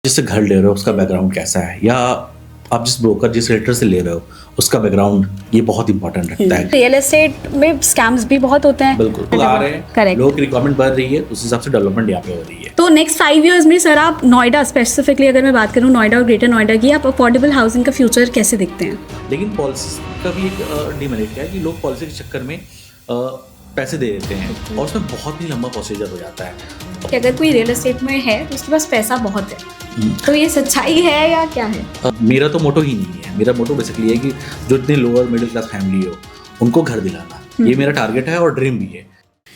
जिससे घर ले रहे हो उसका बैकग्राउंड कैसा है, या आप जिस ब्रोकर जिस रेटर से ले रहे हो उसका बैकग्राउंड, ये बहुत इंपॉर्टेंट रखता है। रियल एस्टेट में स्कैम्स भी बहुत होते हैं। बिल्कुल, लोग आ रहे हैं, करेक्ट। लोग की रिक्वायरमेंट बढ़ रही है, तो उस हिसाब से डेवलपमेंट यहाँ पे हो रही है। तो नेक्स्ट 5 इयर्स में सर आप नोएडा स्पेसिफिकली अगर मैं बात करूँ, नोएडा और ग्रेटर नोएडा की, आप अफोर्डेबल हाउसिंग का फ्यूचर कैसे देखते हैं? लेकिन पॉलिसी का भी एक डिमेरिट है कि लोग पॉलिसी के चक्कर में पैसे दे देते हैं और उसमें बहुत ही लंबा प्रोसीजर हो जाता है। कि अगर कोई रियल एस्टेट में है तो उसके पास पैसा बहुत है, तो ये सच्चाई है या क्या है? मेरा तो मोटो ही नहीं है। मेरा मोटो बेसिकली है कि जो इतने लोअर मिडिल क्लास फैमिली हो उनको घर दिलाना, ये मेरा टारगेट है और ड्रीम भी है।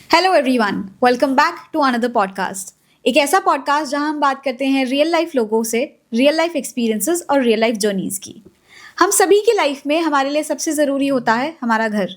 Hello everyone, welcome back to another podcast. एक ऐसा पॉडकास्ट जहां हम बात करते हैं रियल लाइफ लोगों से, रियल लाइफ एक्सपीरियंसेस और रियल लाइफ जर्नीज की। हम सभी की लाइफ में हमारे लिए सबसे ज़रूरी होता है हमारा घर।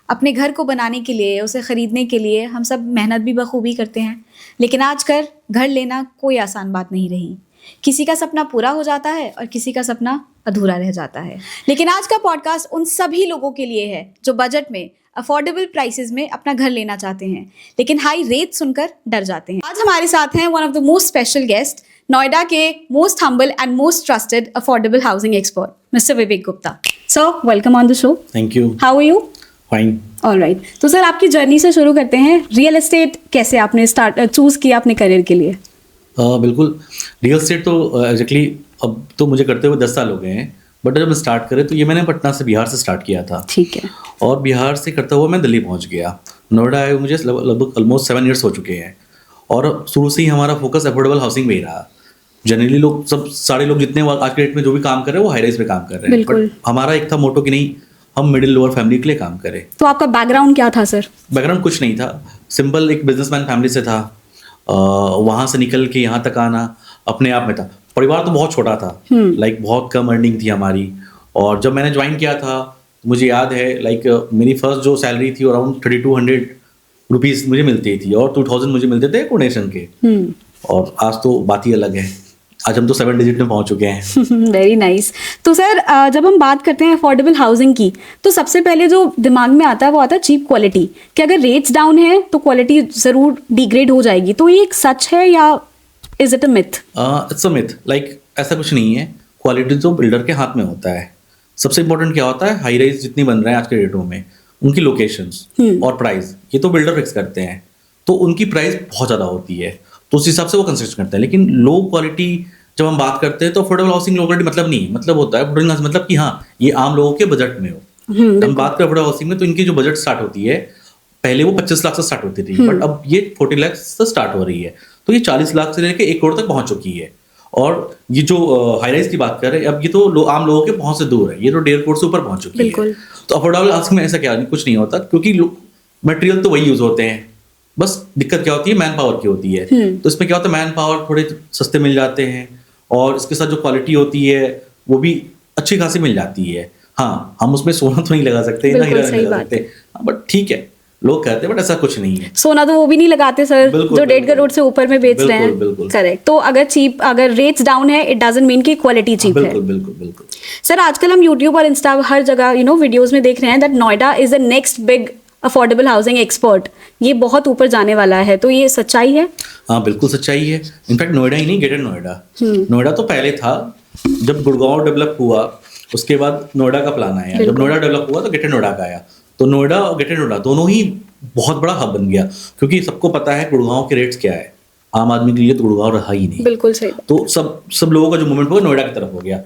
अपने घर को बनाने के लिए, उसे ख़रीदने के लिए हम सब मेहनत भी बखूबी करते हैं, लेकिन आजकल घर लेना कोई आसान बात नहीं रही। किसी का सपना पूरा हो जाता है और किसी का सपना अधूरा रह जाता है। लेकिन आज का पॉडकास्ट उन सभी लोगों के लिए है जो बजट में, अफोर्डेबल प्राइसेस में अपना घर लेना चाहते हैं, लेकिन हाई रेट सुनकर डर जाते हैं। आज हमारे साथ हैं one of the most special guest, Noida के most humble and most trusted affordable housing expert mister Vivek Gupta. Sir, welcome on the show. Thank you. How are you? Fine. Alright, तो सर आपकी जर्नी से शुरू करते हैं। रियल एस्टेट कैसे आपने choose किया अपने करियर के लिए? बिल्कुल, रियल एस्टेट तो एग्जैक्टली अब तो मुझे करते हुए 10 साल हो गए हैं, बट जब मैं स्टार्ट करे तो ये मैंने पटना से, बिहार से स्टार्ट किया था। ठीक है। और बिहार से करता हुआ मैं दिल्ली पहुंच गया। नोएडा आए मुझे लगभग ऑलमोस्ट 7 इयर्स हो चुके हैं और शुरू से ही हमारा फोकस अफोर्डेबल हाउसिंग में ही रहा। जनरली लोग, सब सारे लोग जितने आज के डेट में जो भी काम कर रहे हैं वो हाई राइज पे काम कर रहे हैं, बट हमारा एक था मोटो कि नहीं, हम मिडिल लोअर फैमिली के लिए काम करें। तो आपका बैकग्राउंड क्या था सर? बैकग्राउंड कुछ नहीं था, सिंपल एक बिजनेसमैन फैमिली से था। वहाँ से निकल के यहाँ तक आना अपने आप में था। परिवार तो बहुत छोटा था, लाइक बहुत कम अर्निंग थी हमारी। और जब मैंने ज्वाइन किया था मुझे याद है, लाइक मेरी फर्स्ट जो सैलरी थी अराउंड 3200 रुपीज़ मुझे मिलती थी और 2000 मुझे मिलते थे कोनेशन के। और आज तो बात ही अलग है, आज हम तो 7 डिजिट में पहुंच चुके हैं। Very nice. तो सर जब हम बात करते हैं अफोर्डेबल हाउसिंग की, तो सबसे पहले जो दिमाग में आता है वो आता है चीप क्वालिटी, कि अगर रेट्स डाउन है तो क्वालिटी ज़रूर डिग्रेड हो जाएगी। तो ये एक सच है या is it a myth? It's a myth. Like ऐसा कुछ नहीं है, क्वालिटी तो बिल्डर के हाथ में होता है। सबसे इंपॉर्टेंट क्या होता है, हाई राइज जितनी बन रहे हैं आज के डेटों में, उनकी लोकेशंस और प्राइस, ये तो बिल्डर फिक्स करते हैं, तो उनकी प्राइस बहुत ज़्यादा होती है, तो उस हिसाब से वो कंस्ट्रक्शन करते हैं। लेकिन लो क्वालिटी जब हम बात करते हैं तो अफोर्डेबल हाउसिंग लो क्वालिटी मतलब नहीं, मतलब होता है अफोर्डेबल मतलब कि हाँ ये आम लोगों के बजट में हो। हम बात करें अफोर्डेबल हाउसिंग में तो इनकी जो बजट स्टार्ट होती है, पहले वो 25 लाख से स्टार्ट होती थी, बट अब ये 40 लाख से स्टार्ट हो रही है, तो ये 40 लाख से लेकर 1 करोड़ तक पहुंच चुकी है। और ये जो हाई राइज की बात कर रहे हैं, अब ये तो आम लोगों के पहुंच से दूर है, ये तो 1.5 करोड़ से ऊपर पहुंच चुकी है। तो अफोर्डेबल हाउसिंग में ऐसा क्या कुछ नहीं होता, क्योंकि मटेरियल तो वही यूज होते हैं, बस दिक्कत क्या होती है, मैन पावर की होती है। तो इसमें क्या होता है, मैन पावर थोड़े सस्ते मिल जाते हैं और इसके साथ जो क्वालिटी होती है वो भी अच्छी खासी मिल जाती है। हाँ, हम उसमें सोना तो नहीं लगा सकते, ना हीरा नहीं लगा सकते, बट ठीक है, लोग कहते हैं, बट ऐसा कुछ नहीं है। सोना तो वो भी नहीं लगाते सर, जो 1.5 करोड़ से ऊपर में बेच रहे हैं। करेक्ट। तो अगर रेट्स डाउन है, इट डजंट मीन कि क्वालिटी चीप है। बिल्कुल। सर आजकल हम यूट्यूब और इंस्टा हर जगह वीडियोज में देख रहे हैं that Noida is the next big affordable housing expert, ये बहुत ऊपर जाने वाला है, तो ये सच्चाई है? हाँ, बिल्कुल सच्चाई है। इनफैक्ट नोएडा ही नहीं, ग्रेटर नोएडा। नोएडा तो पहले था, जब गुड़गांव डेवलप हुआ उसके बाद नोएडा का प्लान आया, जब नोएडा डेवलप हुआ तो ग्रेटर नोएडा का आया, तो नोएडा और ग्रेटर नोएडा दोनों ही बहुत बड़ा हब बन गया, क्योंकि सबको पता है गुड़गांव के रेट्स क्या है, आम आदमी के लिए तो गुड़गांव रहा ही नहीं। बिल्कुल सही। तो सब लोगों का जो मूवमेंट हुआ नोएडा की तरफ हो गया,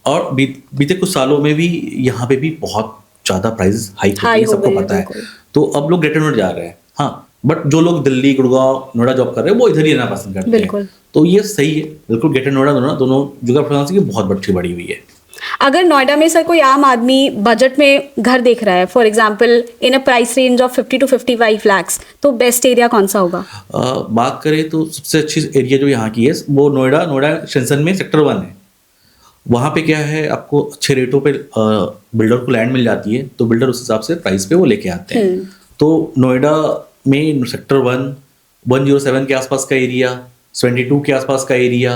और बीते कुछ सालों में भी यहाँ पे भी बहुत ज्यादा प्राइस हाई हो गई, सबको पता है, तो अब लोग ग्रेटर नोएडा जा रहे हैं। हाँ, बट जो लोग दिल्ली, गुड़गांव, नोएडा जॉब कर रहे हैं वो इधर ही रहना पसंद करते हैं, तो ये सही है। बिल्कुल, ग्रेटर नोएडा दोनों जगह की बहुत अच्छी बढ़ी हुई है। अगर नोएडा में सर कोई आम आदमी बजट में घर देख रहा है, for example in a price range of 50 to 55 lakh, तो बेस्ट एरिया कौन सा होगा? बात करें तो सबसे अच्छी एरिया जो यहाँ की है वो नोएडा एक्सटेंशन में सेक्टर 1 है। वहाँ पे क्या है, आपको अच्छे रेटों पे बिल्डर को लैंड मिल जाती है, तो बिल्डर उस हिसाब से प्राइस पे वो लेके आते हैं। तो नोएडा में सेक्टर 1, 107 के आसपास का एरिया, 72 के आसपास का एरिया,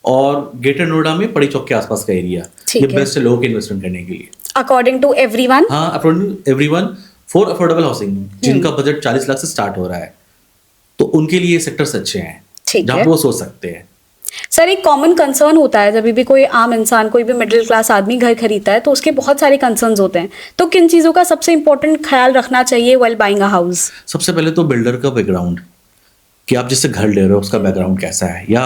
और ग्रेटर नोएडा में पड़ी चौक के आसपास का एरिया, ये बेस्ट है लोगों के इन्वेस्टमेंट करने के लिए। According to everyone? हाँ, according to everyone for affordable housing, जिनका बजट 40 लाख से स्टार्ट हो रहा है, तो उनके लिए सेक्टर्स अच्छे हैं जहाँ पे वो सोच सकते हैं। सर, एक कॉमन कंसर्न होता है जब भी कोई आम इंसान, कोई भी मिडिल क्लास आदमी घर खरीदता है तो उसके बहुत सारे कंसर्न्स होते हैं, तो किन चीज़ों का सबसे इंपॉर्टेंट ख्याल रखना चाहिए व्हाइल बाइंग अ हाउस? सबसे पहले तो बिल्डर का बैकग्राउंड, कि आप जिससे घर ले रहे हो उसका बैकग्राउंड कैसा है, या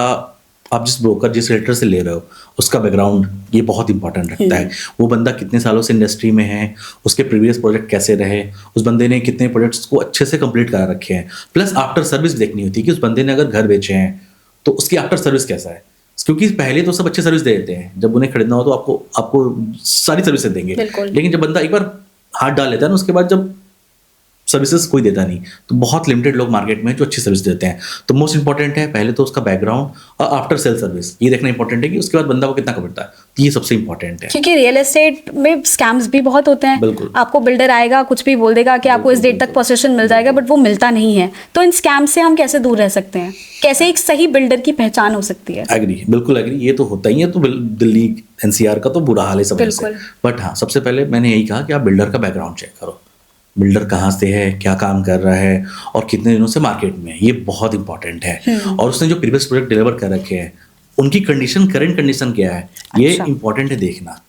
आप जिस ब्रोकर जिस रेटर से ले रहे हो उसका बैकग्राउंड, ये बहुत इंपॉर्टेंट रखता है। वो बंदा कितने सालों से इंडस्ट्री में है, उसके प्रीवियस प्रोजेक्ट कैसे रहे, उस बंदे ने कितने प्रोजेक्ट्स को अच्छे से कंप्लीट करा रखे हैं। प्लस आफ्टर सर्विस देखनी होती है कि उस बंदे ने अगर घर बेचे हैं तो उसकी आफ्टर सर्विस कैसा है, क्योंकि पहले तो सब अच्छे सर्विस दे देते हैं, जब उन्हें खरीदना हो तो आपको सारी सर्विसेज देंगे, लेकिन जब बंदा एक बार हाथ डाल लेता है ना, उसके बाद जब सर्विसेज कोई देता नहीं, तो बहुत लिमिटेड लोग मार्केट में जो अच्छी सर्विस देते हैं। तो मोस्ट इंपॉर्टेंट है पहले तो उसका बैकग्राउंड और आफ्टर सेल सर्विस, ये देखना इंपॉर्टेंट है कि उसके बाद बंदा को कितना कमाता है, तो ये सबसे इंपॉर्टेंट है। क्योंकि रियल एस्टेट में स्कैम्स भी बहुत होते हैं। बिल्कुल। आपको बिल्डर आएगा, कुछ भी बोल देगा कि आपको इस डेट तक पोजीशन मिल जाएगा, बट वो मिलता नहीं है। तो इन स्कैम से हम कैसे दूर रह सकते हैं? कैसे एक सही बिल्डर की पहचान हो सकती है? एग्री, बिल्कुल एग्री, ये तो होता ही है। तो दिल्ली एनसीआर का तो बुरा हाल है सब से। बट हाँ, सबसे पहले मैंने यही कहा कि आप बिल्डर का बैकग्राउंड चेक करो, बिल्डर कहाँ से है, क्या काम कर रहा है और कितने दिनों से मार्केट में है, ये बहुत इंपॉर्टेंट है। और उसने जो प्रीवियस प्रोजेक्ट डिलीवर कर रखे हैं उनकी कंडीशन, करंट कंडीशन क्या है, ये इंपॉर्टेंट है देखना।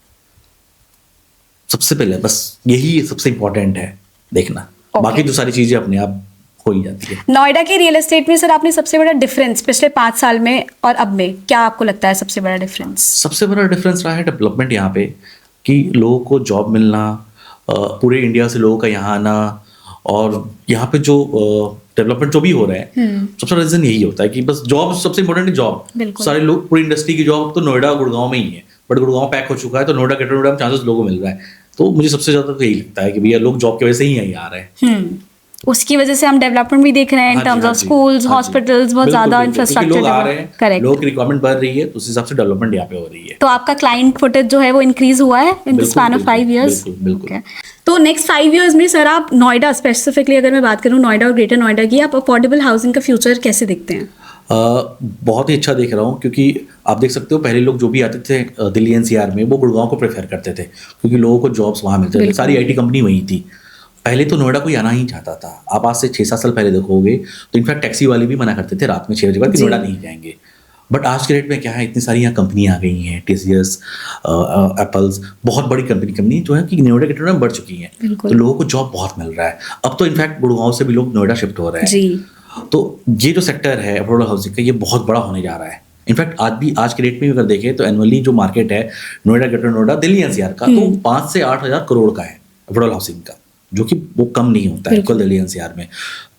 सबसे पहले बस यही सबसे इंपॉर्टेंट है देखना, बाकी जो सारी चीजें अपने आप हो ही जाती है। नोएडा के रियल एस्टेट में सर आपने सबसे बड़ा डिफरेंस पिछले 5 साल में और अब में क्या आपको लगता है सबसे बड़ा डिफरेंस? सबसे बड़ा डिफरेंस रहा है डेवलपमेंट यहाँ पे, कि लोगों को जॉब मिलना, पूरे इंडिया से लोगों का यहाँ आना, और यहाँ पे जो डेवलपमेंट जो भी हो रहा है, सबसे रीजन यही होता है कि बस जॉब, सबसे इंपॉर्टेंट है जॉब। सारे लोग, पूरी इंडस्ट्री की जॉब तो नोएडा गुड़गांव में ही है, बट गुड़गांव पैक हो चुका है, तो नोएडा ग्रेटर नोएडा में चांसेस लोगों को मिल रहा है। तो मुझे सबसे ज्यादा तो यही लगता है कि भैया लोग जॉब की वजह से ही यहीं आ रहे हैं। उसकी वजह से हम डेवलपमेंट भी देख रहे हैं in terms of schools, hospitals, बहुत ज्यादा इंफ्रास्ट्रक्चर लोग आ रहे हैं, करेक्ट, लोगों की रिक्वायरमेंट बढ़ रही है, तो उस हिसाब से डेवलपमेंट यहाँ पे हो रही है। तो आपका क्लाइंट फुटेज जो है वो इंक्रीज हुआ है in the span of 5 years? बिल्कुल। तो नेक्स्ट 5 इयर्स में सर आप नोएडा, स्पेसिफिकली अगर मैं बात करूँ नोएडा और ग्रेटर नोएडा की, आप अफोर्डेबल हाउसिंग का फ्यूचर कैसे देखते हैं? बहुत ही अच्छा देख रहा हूँ, क्योंकि आप देख सकते हो पहले लोग जो भी आते थे दिल्ली एनसीआर में, वो गुड़गांव को प्रेफर करते थे, क्योंकि लोगों को जॉब्स वहाँ मिलते थे, सारी आईटी कंपनी वहीं थी। पहले तो नोएडा कोई आना ही चाहता था। आप आज से 6-7 साल पहले देखोगे तो इनफैक्ट टैक्सी वाले भी मना करते थे रात में 6 बजे बाद कि नोएडा नहीं जाएंगे। बट आज के डेट में क्या है, इतनी सारी यहाँ कंपनी आ गई हैं, TCS, एप्पल्स, बहुत बड़ी कंपनी जो है कि नोएडा के में बढ़ चुकी हैं, तो लोगों को जॉब बहुत मिल रहा है। अब तो इनफैक्ट गुड़गांव से भी लोग नोएडा शिफ्ट हो रहे हैं। तो ये जो सेक्टर है अफोर्डेबल हाउसिंग का, ये बहुत बड़ा होने जा रहा है। इनफैक्ट आज के डेट में अगर देखें तो एनुअली जो मार्केट है नोएडा, ग्रेटर नोएडा, दिल्ली एनसीआर का, तो 5 से 8 हज़ार करोड़ का है अफोर्डेबल हाउसिंग का, जो कि वो कम नहीं होता है कुल दिल्ली एनसीआर में।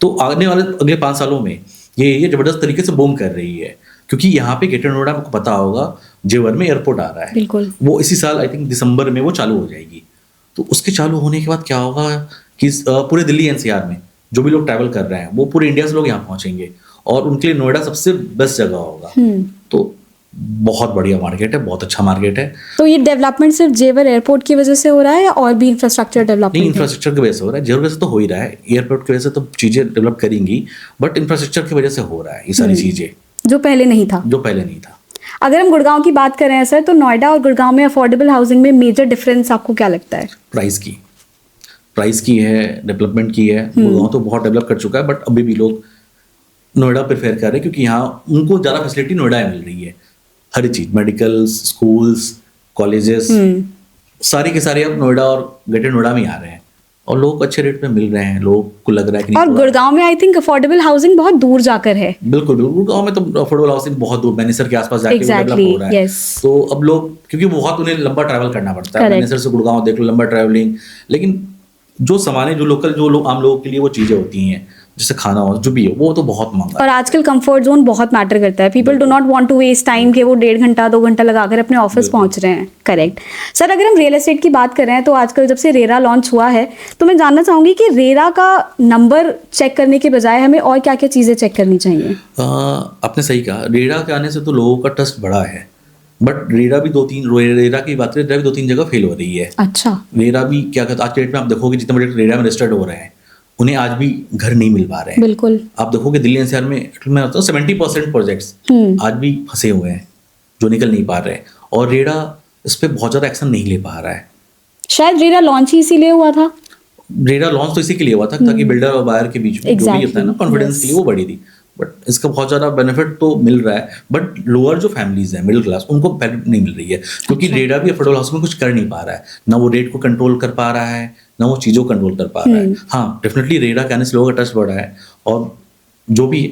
तो आने वाले अगले 5 सालों में ये जबरदस्त तरीके से बूम कर रही है, क्योंकि यहाँ पे ग्रेटर नोएडा, आपको पता होगा जेवर में एयरपोर्ट आ रहा है, वो इसी साल आई थिंक दिसंबर में वो चालू हो जाएगी। तो उसके चालू होने के बाद क्या होगा कि पूरे दिल्ली एनसीआर में जो भी लोग ट्रैवल कर रहे हैं, वो पूरे इंडिया से लोग यहाँ पहुंचेंगे, और उनके लिए नोएडा सबसे बेस्ट जगह होगा। तो बहुत बढ़िया मार्केट है, बहुत अच्छा मार्केट है। तो ये डेवलपमेंट सिर्फ जेवर एयरपोर्ट की वजह से हो रहा है या और भी इंफ्रास्ट्रक्चर डेवलपमेंट? नहीं, इंफ्रास्ट्रक्चर की वजह से हो रहा है। जेवर वजह से तो हो ही रहा है, एयरपोर्ट की वजह से तो चीजें डेवलप करेंगी, बट इंफ्रास्ट्रक्चर की वजह से हो रहा है ये सारी चीजें, जो पहले नहीं था। अगर हम गुड़गांव की बात करें सर, तो नोएडा और गुड़गांव में अफोर्डेबल हाउसिंग में मेजर डिफरेंस आपको क्या लगता है? प्राइस की है, डेवलपमेंट की है। गुड़गांव तो बहुत डेवलप कर चुका है, बट अभी भी लोग नोएडा प्रेफर कर रहे हैं, क्योंकि यहाँ उनको ज़्यादा फैसिलिटी नोएडा में मिल रही है। हर चीज, मेडिकल, स्कूल्स, कॉलेजेस, सारे के सारे अब नोएडा और ग्रेटर नोएडा में आ रहे हैं, और लोग अच्छे रेट पे मिल रहे हैं, लोग को लग रहा है कि। और गुड़गांव में आई थिंक अफोर्डेबल हाउसिंग बहुत दूर जाकर है। बिल्कुल, गुड़गांव में तो अफोर्डेबल हाउसिंग बहुत दूर, मैनेसर के आसपास जाके डेवलप हो रहा है। तो अब लोग, क्योंकि बहुत उन्हें लंबा ट्रैवल करना पड़ता है, मैनेसर से गुड़गांव देख लो, लंबा ट्रैवलिंग, लेकिन जो सामान्य, जो लोकल, जो लोग आम लोगों के लिए वो चीजें होती हैं, जैसे खाना हो, जो भी हो, वो तो बहुत महंगा। और आजकल कंफर्ट जोन बहुत मैटर करता है। People do not want to waste time कि वो 1.5 घंटा 2 घंटा लगाकर अपने ऑफिस पहुंच रहे हैं। करेक्ट सर, अगर हम रियल एस्टेट की बात कर रहे हैं, तो आजकल जब से रेरा लॉन्च हुआ है, तो मैं जानना चाहूंगी कि रेरा का नंबर चेक करने के बजाय हमें और क्या क्या चीजें चेक करनी चाहिए? आपने सही कहा, रेरा के आने से तो लोगों का ट्रस्ट बढ़ा है, बट रेरा भी 2-3, रेरा की बात करें, रेरा भी 2-3 जगह फेल हो रही है। अच्छा। रेरा भी क्या कहता है, आज के डेट में आप देखोगे जितने बड़े रेरा में रजिस्टर्ड हो रहे हैं, उन्हें आज भी घर नहीं मिल पा रहे हैं। बिल्कुल। आप देखोगे दिल्ली एनसीआर में 70% प्रोजेक्ट्स आज भी फंसे हुए हैं, जो निकल नहीं पा रहे हैं, और रेरा इस पे बहुत ज्यादा एक्शन नहीं ले पा रहा है। शायद रेरा लॉन्च ही इसीलिए हुआ था। रेरा लॉन्च तो इसी के लिए हुआ था ताकि बिल्डर और बायर के बीच में जो भी होता है ना, कॉन्फिडेंस के लिए वो बढ़ी थी। बट इसका बहुत ज़्यादा बेनिफिट तो मिल रहा है, बट लोअर जो फैमिलीज हैं मिडिल क्लास उनको बेनिफिट नहीं मिल रही है, क्योंकि रेडा भी अफोर्डेबल हाउस में कुछ कर नहीं पा रहा है, ना वो रेट को कंट्रोल कर पा रहा है, ना वो चीज़ों को कंट्रोल कर पा रहा है। हाँ डेफिनेटली रेडा के आने से लोगों का ट्रस्ट बढ़ा है, और जो भी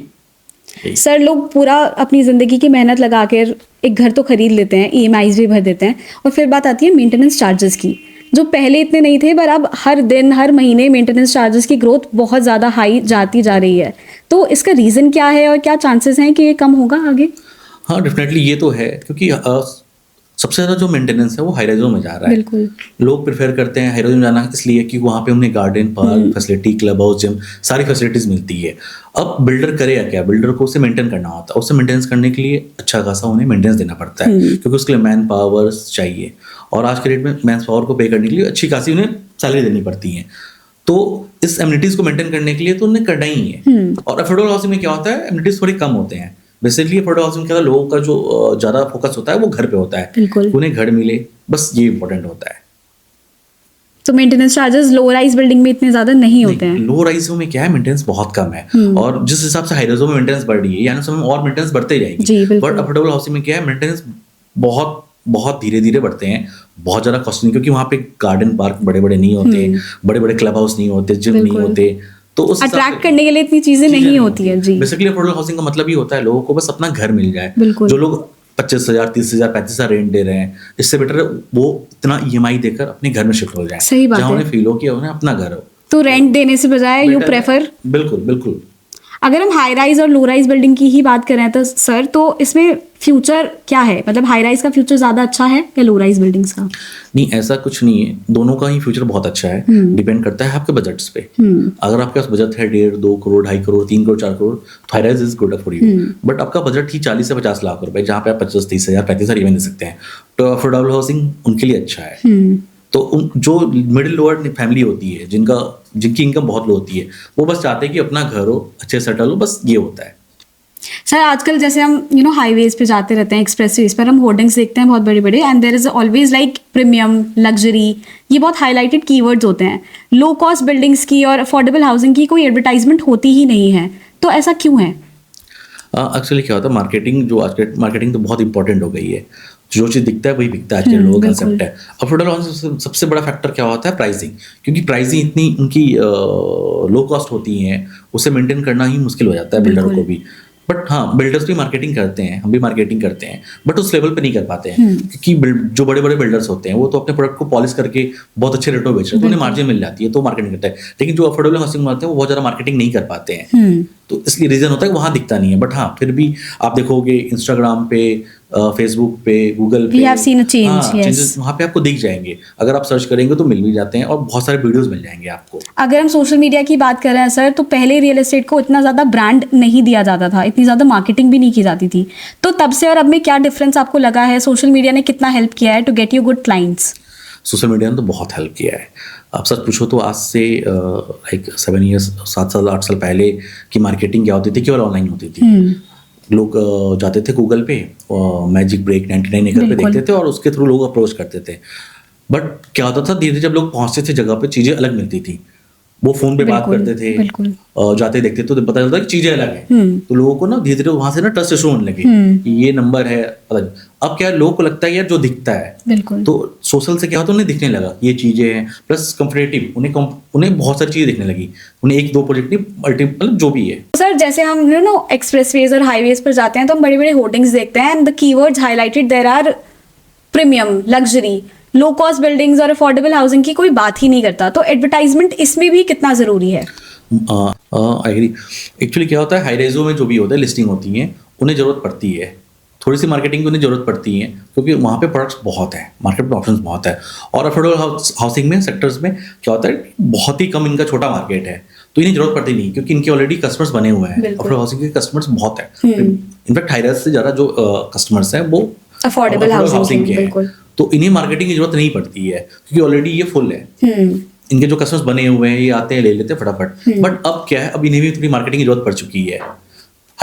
सर लोग पूरा अपनी ज़िंदगी की मेहनत लगा कर एक घर तो खरीद लेते हैं, EMIs भी भर देते हैं, और फिर बात आती है मेंटेनेंस चार्जेस की, जो पहले इतने नहीं थे पर अब हर दिन हर महीने मेंटेनेंस चार्जेस की ग्रोथ बहुत ज़्यादा हाई जाती जा रही है। तो इसका रीज़न क्या है और क्या चांसेस हैं कि ये कम होगा आगे? हाँ डेफिनेटली ये तो है, क्योंकि सबसे ज़्यादा जो मेंटेनेंस है वो हाई राइजों में जा रहा है। बिल्कुल। लोग प्रेफर करते हैं हाई राइज में जाना इसलिए कि वहाँ पे उन्हें garden, park, facility, club house, gym, सारी फैसिलिटीज़ मिलती है। अब बिल्डर करेगा क्या, बिल्डर को उसे मेंटेन करना होता है, उसे मेंटेनेंस करने के लिए अच्छा खासा उन्हें मेंटेनेंस देना पड़ता है, क्योंकि उसके लिए मैन पावर्स चाहिए, और आज के डेट में मैन पावर को पे करने के लिए अच्छी खासी उन्हें सैलरी देनी पड़ती है। तो इस एमिनिटीज़ को मेंटेन करने के लिए तो उन्हें करना ही है। और अफोर्डेबल हाउसिंग में क्या होता है, एमिनिटीज़ थोड़ी कम होते हैं। बेसिकली अफोर्डेबल हाउसिंग क्या, लोगों का जो ज़्यादा फोकस होता है वो घर पे होता है, बिल्कुल। उन्हें घर मिले, बस ये इंपॉर्टेंट होता है। तो maintenance charges low rise building में इतने ज़्यादा नहीं होते हैं। लो राइजों में क्या है, मेंटेनेंस बहुत कम है, और जिस हिसाब से हाई राइजों में मेंटेनेंस बढ़ रही है, यानी समय और मेंटेनेंस बढ़ते ही जी, जाएगी। बिल्कुल। बट अफोर्डेबल हाउसिंग में क्या है, मेंटेनेंस बहुत बहुत धीरे धीरे बढ़ते हैं, बहुत ज़्यादा कॉस्टली, क्योंकि वहाँ पे गार्डन पार्क बड़े बड़े नहीं होते, बड़े बड़े क्लब हाउस नहीं होते, जिम नहीं होते, तो उस अट्रैक्ट करने के लिए इतनी चीज़ें नहीं होती है। जी, बेसिकली अफोर्डेबल हाउसिंग का मतलब ही होता है लोगों को बस अपना घर मिल जाए। बिल्कुल। जो लोग 25,000, 30,000, 35,000 रेंट दे रहे हैं, इससे बेटर है वो इतना EMI देकर अपने घर में शिफ्ट हो जाए, सही बात जहाँ है। उन्हें फील हो कि उन्हें अपना घर हो। तो रेंट देने से बजाय यू प्रेफर। बिल्कुल बिल्कुल। अगर हम हाई राइज और लो राइज बिल्डिंग की ही बात करें तो सर, तो इसमें फ्यूचर क्या है, मतलब हाई राइज का फ्यूचर ज़्यादा अच्छा है या लो राइज बिल्डिंग्स का? नहीं, ऐसा कुछ नहीं है, दोनों का ही फ्यूचर बहुत अच्छा है, डिपेंड करता है आपके बजट्स पे। अगर आपके पास बजट है 1.5, 2 करोड़, 2.5 करोड़, 3 करोड़, 4 करोड़, तो high rise is good for you. But आपका बजट ही 40 से 50 लाख रुपए, जहाँ पे आप 25, 30,000, 35,000 इवन दे सकते हैं, तो अफोर्डेबल हाउसिंग उनके लिए अच्छा है। तो जो मिडिल लोअर फैमिली होती है, जिनकी इनकम बहुत लो होती है, वो बस चाहते हैं कि अपना घर हो, अच्छे सेटल हो, बस ये होता है। सर आजकल जैसे हम हाईवेज पे जाते रहते हैं, एक्सप्रेसवेज पर हम होर्डिंग्स देखते हैं बहुत बड़े बड़े, and there is always like premium, luxury, ये बहुत हाईलाइटेड कीवर्ड्स होते हैं। लो कॉस्ट बिल्डिंग्स की और अफोर्डेबल हाउसिंग की कोई एडवर्टाइजमेंट होती ही नहीं है, तो ऐसा क्यों है? एक्चुअली क्या होता है, मार्केटिंग तो बहुत इंपॉर्टेंट हो गई है, जो चीज़ दिखता है वही बिकता है, आज के लोगों का कंसेप्ट है। अफोर्डेबल हाउसिंग सबसे बड़ा फैक्टर क्या होता है, प्राइसिंग, क्योंकि प्राइसिंग इतनी उनकी लो कॉस्ट होती है, उसे मेंटेन करना ही मुश्किल हो जाता है बिल्डर को भी। बट हाँ, बिल्डर्स भी मार्केटिंग करते हैं, हम भी मार्केटिंग करते हैं, बट उस लेवल पे नहीं कर पाते हैं, क्योंकि जो बड़े बड़े बिल्डर्स होते हैं वो तो अपने प्रोडक्ट को पॉलिश करके बहुत अच्छे रेटों बेच रहे हैं, तो उन्हें मार्जिन मिल जाती है, तो मार्केटिंग करते हैं। लेकिन जो अफोर्डेबल हाउसिंग में आते हैं वो बहुत ज़्यादा मार्केटिंग नहीं कर पाते हैं, तो इसलिए रीज़न होता है कि वहाँ दिखता नहीं है। बट हाँ, फिर भी आप देखोगे इंस्टाग्राम पे, फेसबुक पे, गूगल पे, We have seen a change, yes. Changes वहाँ पे आपको दिख जाएंगे, अगर आप सर्च करेंगे तो मिल भी जाते हैं, और बहुत सारे वीडियोस मिल जाएंगे आपको। अगर हम सोशल मीडिया की बात कर रहे हैं सर, तो पहले रियल एस्टेट को इतना ज़्यादा ब्रांड नहीं दिया जाता था, इतनी ज़्यादा मार्केटिंग भी नहीं की जाती थी, तो तब से और अब में क्या डिफरेंस आपको लगा है? सोशल मीडिया ने कितना हेल्प किया है to get you good clients? Social media ने तो बहुत हेल्प किया है। आप सच पूछो तो आज से लाइक 7 ईयर्स, 7 साल 8 साल पहले की मार्केटिंग क्या होती थी, केवल ऑनलाइन होती थी। लोग जाते थे गूगल पे, मैजिक ब्रेक 99 एकड़ पे देखते थे, और उसके थ्रू लोग अप्रोच करते थे। बट क्या होता था, धीरे धीरे जब लोग पहुंचते थे जगह पे, चीज़ें अलग मिलती थी, वो फोन पे बात करते थे, जाते देखते तो पता चलता कि चीजें अलग है, तो लोगों को ना धीरे धीरे वहां से ना ट्रस्ट इशू होने लगे कि ये नंबर है, पता। अब क्या है, लोगों को लगता है यार जो दिखता है, तो सोशल से क्या होता है, उन्हें दिखने लगा ये चीजें हैं, प्लस कंफर्टेटिव, उन्हें बहुत सारी चीजें दिखने लगी, उन्हें 1-2 प्रोजेक्ट नहीं, मतलब जो भी है। सर जैसे हम एक्सप्रेसवेज और हाईवेज पर जाते हैं तो हम बड़े बड़े होर्डिंग्स देखते हैं, and the keywords highlighted there are premium, luxury, low cost buildings और अफोर्डेबल हाउसिंग की कोई बात ही नहीं करता, तो एडवर्टाइजमेंट इसमें भी कितना जरूरी है? एक्चुअली क्या होता है, हाई राइजों में जो भी होता है, लिस्टिंग होती है, उन्हें जरूरत पड़ती है, थोड़ी सी मार्केटिंग की उन्हें जरूरत पड़ती है, क्योंकि वहाँ पे प्रोडक्ट्स बहुत है, मार्केट में ऑप्शंस बहुत है। और अफोर्डेबल हाउसिंग में सेक्टर्स में क्या होता है, बहुत ही कम इनका छोटा मार्केट है, तो इन्हें जरूरत पड़ती नहीं, क्योंकि इनके ऑलरेडी कस्टमर्स बने हुए हैं। अफोर्डेबल हाउसिंग के कस्टमर्स बहुत है, इनफैक्ट हाई राइज से ज़्यादा जो कस्टमर्स हैं वो अफोर्डेबल हाउसिंग के हैं, तो इन्हें मार्केटिंग की जरूरत नहीं पड़ती है, क्योंकि ऑलरेडी ये फुल है, इनके जो कस्टमर्स बने हुए हैं ये आते हैं, ले लेते हैं फटाफट। बट अब क्या है, अब इन्हें भी थोड़ी मार्केटिंग की जरूरत पड़ चुकी है।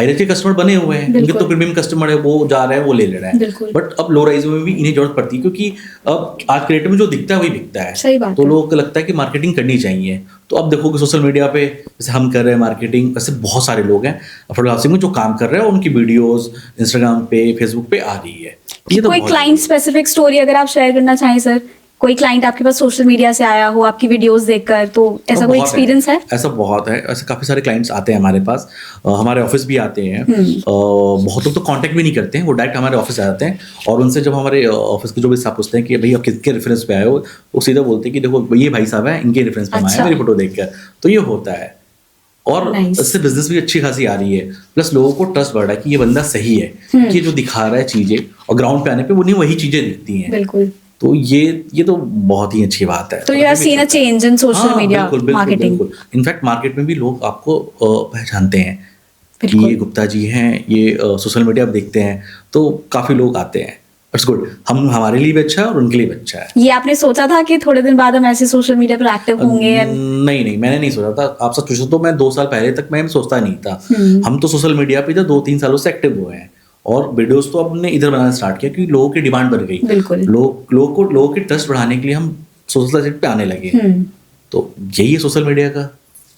हाई राइज के कस्टमर बने हुए हैं, इनके तो प्रीमियम कस्टमर है, वो जा रहे हैं, वो ले ले रहे हैं। बट अब लो राइज में भी इन्हें जरूरत पड़ती है, क्योंकि अब आज के रेट में जो दिखता है वही बिकता है। सही बात तो लोगों को लगता है कि मार्केटिंग करनी चाहिए। तो अब देखो कि सोशल मीडिया पे जैसे हम कर रहे हैं मार्केटिंग, वैसे बहुत सारे लोग हैं फोटोग्राफी में जो काम कर रहे हैं, उनकी वीडियोस इंस्टाग्राम पे, फेसबुक पे आ रही है। ये तो कोई क्लाइंट स्पेसिफिक स्टोरी अगर आप शेयर करना चाहें सर, कोई क्लाइंट आपके पास सोशल मीडिया से आया हो आपकी वीडियोस देखकर, तो ऐसा कोई एक्सपीरियंस है? ऐसा बहुत है, ऐसे काफी सारे क्लाइंट्स आते हैं हमारे पास, हमारे ऑफिस भी आते हैं। बहुत लोग तो कांटेक्ट भी नहीं करते हैं, वो डायरेक्ट हमारे ऑफिस आ जाते हैं, और उनसे जब हमारे ऑफिस के जो भी स्टाफ पूछते हैं कि भाई आप किसके रेफरेंस पे आए हो, वो सीधा बोलते हैं कि देखो ये भाई साहब है, इनके रेफरेंस पे हम आए हैं मेरी फोटो देखकर। तो ये होता है, और इससे बिजनेस भी अच्छी खासी आ रही है, प्लस लोगों को ट्रस्ट बढ़ रहा है कि ये बंदा सही है, कि जो दिखा रहा है चीजें, और ग्राउंड पे आने पे उन्हें वही चीजें दिखती हैं। बिल्कुल। तो ये तो बहुत ही अच्छी बात है। तो you have seen a change in social media marketing. In fact market में भी लोग आपको पहचानते हैं कि ये गुप्ता जी हैं, ये सोशल मीडिया पे देखते हैं, तो काफी लोग आते हैं। इट्स गुड, हम हमारे लिए भी अच्छा है और उनके लिए भी अच्छा है। ये आपने सोचा था कि थोड़े दिन बाद हम ऐसे सोशल मीडिया पर एक्टिव होंगे? नहीं, मैंने नहीं सोचा था। आप सच पूछो तो मैं 2 साल पहले तक मैं सोचता नहीं था। हम तो सोशल मीडिया पे 2-3 सालों से एक्टिव हुए हैं, और वीडियोस तो हमने इधर बनाना स्टार्ट किया क्योंकि लोगों की डिमांड बढ़ गई। लोगों के ट्रस्ट बढ़ाने के लिए हम सोशल साइट पे आने लगे। तो यही है सोशल मीडिया का।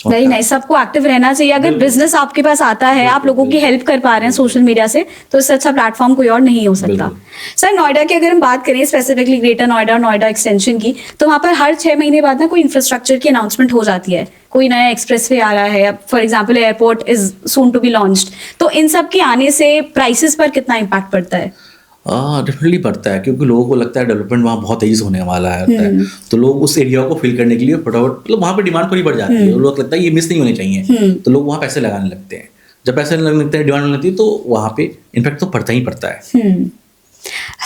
नहीं, सबको एक्टिव रहना चाहिए। अगर बिजनेस आपके पास आता है, आप लोगों की हेल्प कर पा रहे हैं सोशल मीडिया से, तो इससे अच्छा प्लेटफॉर्म कोई और नहीं हो सकता। सर, नोएडा की अगर हम बात करें स्पेसिफिकली ग्रेटर नोएडा और नोएडा एक्सटेंशन की, तो वहाँ पर हर 6 महीने बाद ना कोई इंफ्रास्ट्रक्चर की अनाउंसमेंट हो जाती है, कोई नया एक्सप्रेसवे आ रहा है, for example airport is soon to be launched. तो इन सब के आने से प्राइसेस पर कितना इम्पैक्ट पड़ता है? डेफिनेटली पड़ता है, क्योंकि लोगों को लगता है डेवलपमेंट वहाँ बहुत तेजी से होने वाला है। तो लोग उस एरिया को फिल करने के लिए फटाफट, मतलब वहाँ पे डिमांड थोड़ी बढ़ जाती है, लोग लगता है ये मिस नहीं होनी चाहिए, तो लोग वहाँ पैसे लगाने लगते हैं। जब पैसे लगने लगते हैं, डिमांड होने लगती है, तो वहाँ पे इम्पैक्ट तो पड़ता ही पड़ता है।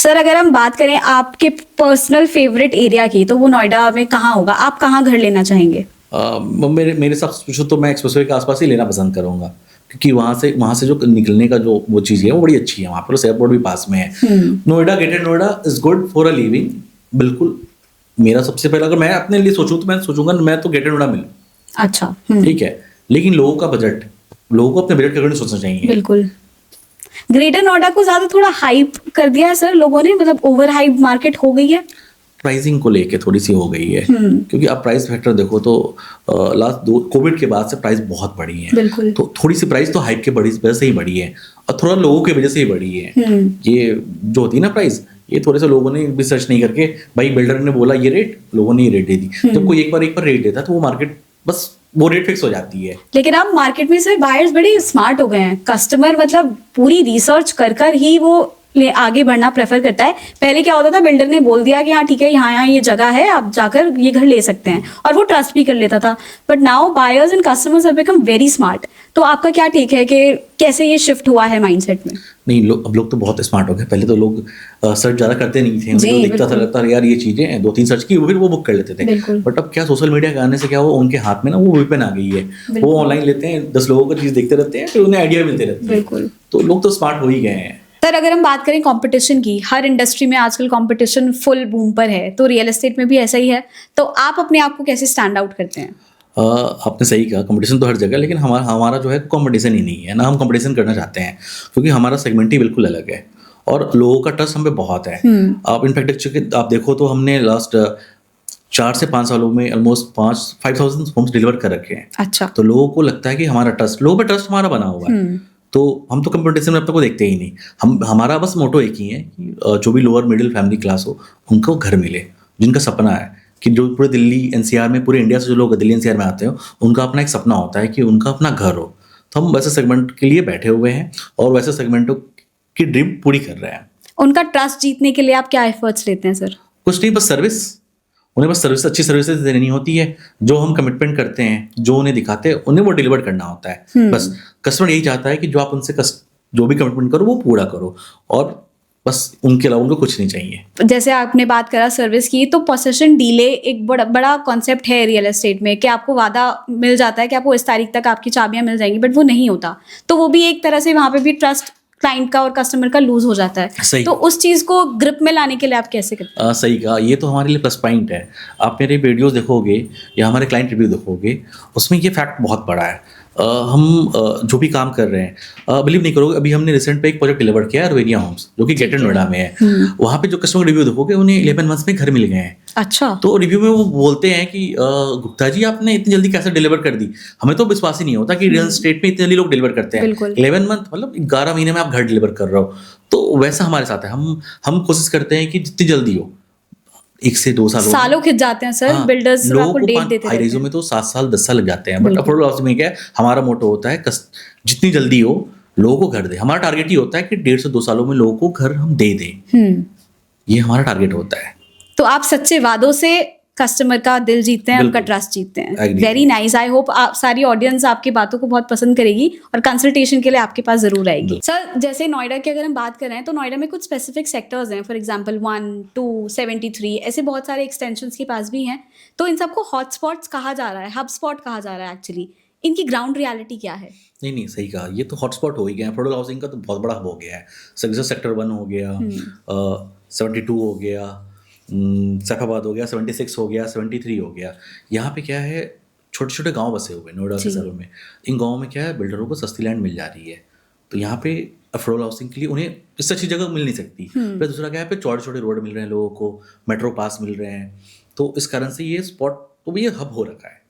सर, अगर हम बात करें आपके पर्सनल फेवरेट एरिया की, तो वो नोएडा में कहाँ होगा? आप कहाँ घर लेना चाहेंगे? मेरे हिसाब से पूछो तो मैं एक्सप्रेसवे के आसपास ही लेना पसंद करूंगा, क्योंकि वहाँ से जो निकलने का जो वो चीज़ है वो बड़ी अच्छी है। वहाँ पर एयरपोर्ट भी पास में है। Noida, greater Noida is good for a living. बिल्कुल, मेरा सबसे पहला अगर मैं अपने लिए सोचूं तो मैं सोचूंगा मैं तो ग्रेटर नोएडा मिलूं। अच्छा, ठीक है, लेकिन लोगों का बजट, लोगों को अपने बजट के अकॉर्डिंग सोचना चाहिए। बिल्कुल। ग्रेटर नोएडा को ज्यादा थोड़ा हाइप कर दिया है सर लोगों ने, मतलब ओवर हाइप मार्केट हो गई है। प्राइसिंग को लेके थोड़ी सी हो गई है, क्योंकि अब प्राइस फैक्टर देखो तो लास्ट कोविड के बाद से प्राइस बहुत बढ़ी है। तो थोड़ी सी प्राइस तो हाइप के वजह से ही बढ़ी है, और थोड़ा लोगों की वजह से ही बढ़ी है। ये जो होती है ना प्राइस, ये थोड़े से लोगों ने रिसर्च नहीं करके, भाई बिल्डर ने बोला ये रेट, लोगों ने ये रेट दे दी। जब कोई एक बार रेट देता है तो वो मार्केट बस वो रेट फिक्स हो जाती है। लेकिन अब मार्केट में सर बायर्स बड़े स्मार्ट हो गए हैं। कस्टमर मतलब पूरी रिसर्च कर ही वो आगे बढ़ना प्रेफर करता है। पहले क्या होता था, बिल्डर ने बोल दिया कि हाँ ठीक है, यहाँ ये जगह है, आप जाकर ये घर ले सकते हैं, और वो ट्रस्ट भी कर लेता था। But now buyers and customers have become very smart. तो आपका क्या टेक है कि कैसे ये शिफ्ट हुआ है माइंडसेट में? नहीं, अब लोग तो बहुत स्मार्ट हो गए। पहले तो लोग सर्च ज्यादा करते नहीं थे, उनको दिखता था, लगता था यार ये चीजें हैं, 2-3 सर्च की फिर वो बुक कर लेते थे। बट अब क्या, सोशल मीडिया के आने से क्या हुआ, उनके हाथ में ना वो वेपन आ गई है। वो ऑनलाइन लेते हैं, 10 लोगों को चीज देखते रहते हैं, फिर उन्हें आइडिया मिलते रहते हैं। तो लोग तो स्मार्ट हो ही गए हैं। सर, अगर हम बात करें कंपटीशन की, हर इंडस्ट्री में आजकल कंपटीशन फुल बूम पर है, तो रियल एस्टेट में भी ऐसा ही है। तो आप अपने आप को कैसे स्टैंड आउट करते हैं? आपने सही कहा, कंपटीशन तो हर जगह, लेकिन हमारा जो है कंपटीशन ही नहीं है, ना हम कंपटीशन करना चाहते हैं, क्योंकि हमारा सेगमेंट ही बिल्कुल अलग है, और लोगों का ट्रस्ट हम पे बहुत है। आप इनफैक्ट आप देखो तो हमने लास्ट 4 से 5 सालों में ऑलमोस्ट 5,000 होम्स डिलीवर कर रखे हैं। अच्छा। तो लोगों को लगता है कि हमारा ट्रस्ट, लोगों पे ट्रस्ट हमारा बना हुआ है। तो हम तो कंपटीशन में अब तक को देखते ही नहीं। हमारा बस मोटो एक ही है कि जो भी लोअर मिडिल फैमिली क्लास हो, उनको घर मिले, जिनका सपना है कि जो पूरे दिल्ली एनसीआर में, पूरे इंडिया से जो लोग दिल्ली एनसीआर में आते हो, उनका अपना एक सपना होता है कि उनका अपना घर हो। तो हम वैसे सेगमेंट के लिए बैठे हुए हैं, और वैसे सेगमेंटों की ड्रीम पूरी कर रहे हैं। उनका ट्रस्ट जीतने के लिए आप क्या एफर्ट्स लेते हैं सर? कुछ नहीं, बस सर्विस। उन्हें बस सर्विस, अच्छी सर्विसेज देनी होती है। जो हम कमिटमेंट करते हैं, जो उन्हें दिखाते हैं, उन्हें वो डिलीवर करना होता है। बस कस्टमर यही चाहता है कि जो आप उनसे जो भी कमिटमेंट करो वो पूरा करो, और बस उनके अलावा उनको कुछ नहीं चाहिए। जैसे आपने बात करा सर्विस की, तो पोसेशन डिले एक बड़ा कॉन्सेप्ट है रियल एस्टेट में, कि आपको वादा मिल जाता है कि आपको इस तारीख तक आपकी चाबियां मिल जाएंगी, बट वो नहीं होता। तो वो भी एक तरह से वहां पे भी ट्रस्ट क्लाइंट का और कस्टमर का लूज हो जाता है। तो उस चीज को ग्रिप में लाने के लिए आप कैसे करते हैं? सही कहा, ये तो हमारे लिए प्लस पॉइंट है। आप मेरे वीडियोस देखोगे या हमारे क्लाइंट रिव्यू देखोगे, उसमें ये फैक्ट बहुत बड़ा है हम जो भी काम कर रहे हैं, बिलीव नहीं करोगे, अभी हमने रिसेंट पे एक प्रोजेक्ट डिलीवर किया है अरवेनिया होम्स, जो कि ग्रेटर नोएडा में है। वहाँ पे जो कस्टमर रिव्यू देखोगे, उन्हें 11 मंथ्स में घर मिल गए हैं। अच्छा। तो रिव्यू में वो बोलते हैं कि गुप्ता जी आपने इतनी जल्दी कैसे डिलीवर कर दी, हमें तो विश्वास ही नहीं होता कि रियल स्टेट में इतनी जल्दी लोग डिलीवर करते हैं। 11 मंथ मतलब 11 महीने में आप घर डिलीवर कर रहे हो। तो वैसा हमारे साथ है, हम कोशिश करते हैं कि जितनी जल्दी हो, 1 से 2 साल सालों खिंच जाते हैं सर। हाँ, बिल्डर्स लोगों आपको को डेट देते हाई रहते रेजो हैं। में तो 7 साल 10 साल लग जाते हैं, बट अफोर्डेबल हाउसिंग में क्या है, हमारा मोटो होता है जितनी जल्दी हो लोगों को घर दे। हमारा टारगेट ये होता है कि 1.5 से 2 सालों में लोगों को घर हम दे दें। ये हमारा टारगेट होता है। तो आप सच्चे वादों से कस्टमर का दिल जीतते हैं, उनका ट्रस्ट जीतते हैं। Very nice. आई होप आप सारी ऑडियंस आपकी बातों को बहुत पसंद करेगी और कंसल्टेशन के लिए आपके पास जरूर आएगी। सर, जैसे नोएडा की अगर हम बात कर रहे हैं तो नोएडा में कुछ स्पेसिफिक सेक्टर्स हैं, फॉर एग्जांपल 1, 2, 73, ऐसे बहुत सारे एक्सटेंशंस के पास भी हैं। तो इन सबको हॉटस्पॉट्स कहा जा रहा है, हब स्पॉट कहा जा रहा है। एक्चुअली इनकी ग्राउंड रियलिटी क्या है? नहीं, सही कहा, ये तो हॉटस्पॉट हो ही गया है। अफोर्डेबल हाउसिंग का तो बहुत बड़ा हब हो गया है। सेक्टर 1 हो गया, 72 हो गया, सैफाबाद हो गया, 76 हो गया, 73 हो गया। यहाँ पे क्या है, छोटे छोटे गांव बसे हुए हैं नोएडा के शहरों में। इन गांवों में क्या है, बिल्डरों को सस्ती लैंड मिल जा रही है। तो यहाँ पे अफोर्डेबल हाउसिंग के लिए उन्हें इससे अच्छी जगह मिल नहीं सकती। फिर दूसरा क्या है, पे चौड़े छोटे रोड मिल रहे हैं लोगों को, मेट्रो पास मिल रहे हैं। तो इस कारण से ये स्पॉट तो ये हब हो रखा है।